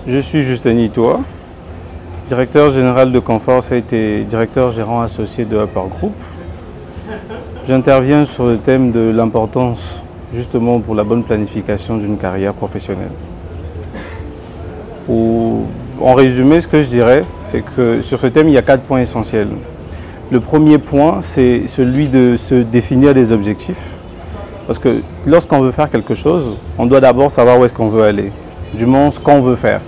Je suis Justin Itoa, directeur général de Conforce et directeur gérant associé de Upper Group. J'interviens sur le thème de l'importance justement pour la bonne planification d'une carrière professionnelle. En résumé, ce que je dirais, c'est que sur ce thème, il y a 4 points essentiels. Le premier point, c'est celui de se définir des objectifs. Parce que lorsqu'on veut faire quelque chose, on doit d'abord savoir où est-ce qu'on veut aller, du moins ce qu'on veut faire.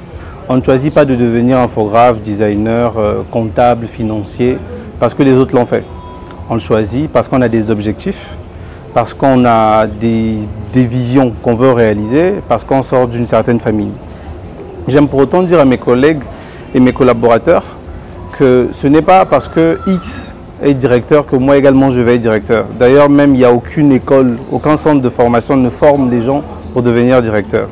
On ne choisit pas de devenir infographe, designer, comptable, financier, parce que les autres l'ont fait. On le choisit parce qu'on a des objectifs, parce qu'on a des visions qu'on veut réaliser, parce qu'on sort d'une certaine famille. J'aime pour autant dire à mes collègues et mes collaborateurs que ce n'est pas parce que X est directeur que moi également je vais être directeur. D'ailleurs, même il n'y a aucune école, aucun centre de formation ne forme les gens pour devenir directeur.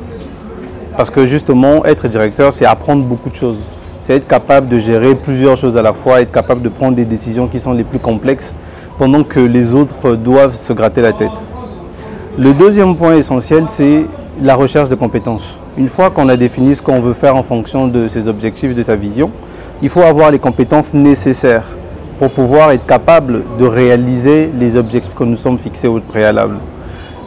Parce que justement, être directeur, c'est apprendre beaucoup de choses. C'est être capable de gérer plusieurs choses à la fois, être capable de prendre des décisions qui sont les plus complexes pendant que les autres doivent se gratter la tête. Le deuxième point essentiel, c'est la recherche de compétences. Une fois qu'on a défini ce qu'on veut faire en fonction de ses objectifs, de sa vision, il faut avoir les compétences nécessaires pour pouvoir être capable de réaliser les objectifs que nous sommes fixés au préalable.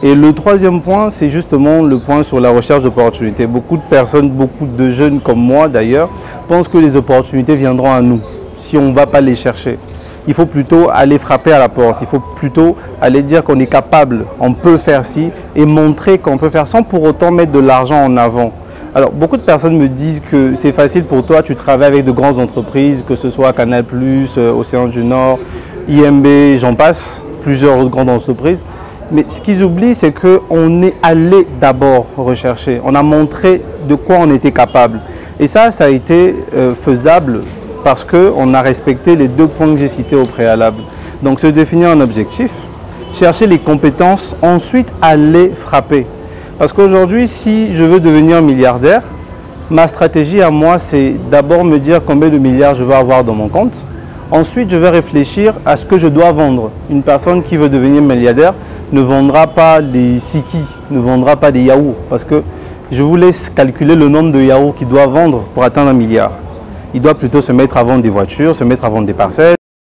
Et le troisième point, c'est justement le point sur la recherche d'opportunités. Beaucoup de personnes, beaucoup de jeunes comme moi d'ailleurs, pensent que les opportunités viendront à nous si on ne va pas les chercher. Il faut plutôt aller frapper à la porte, il faut plutôt aller dire qu'on est capable, on peut faire ci et montrer qu'on peut faire sans pour autant mettre de l'argent en avant. Alors, beaucoup de personnes me disent que c'est facile pour toi, tu travailles avec de grandes entreprises, que ce soit Canal+, Océan du Nord, IMB, j'en passe, plusieurs grandes entreprises. Mais ce qu'ils oublient, c'est qu'on est allé d'abord rechercher. On a montré de quoi on était capable. Et ça a été faisable parce qu'on a respecté les 2 points que j'ai cités au préalable. Donc, se définir un objectif, chercher les compétences, ensuite aller frapper. Parce qu'aujourd'hui, si je veux devenir milliardaire, ma stratégie à moi, c'est d'abord me dire combien de milliards je veux avoir dans mon compte. Ensuite, je vais réfléchir à ce que je dois vendre. Une personne qui veut devenir milliardaire ne vendra pas des Siki, ne vendra pas des yaourts. Parce que je vous laisse calculer le nombre de yaourts qu'il doit vendre pour atteindre 1 milliard. Il doit plutôt se mettre à vendre des voitures, se mettre à vendre des parcelles.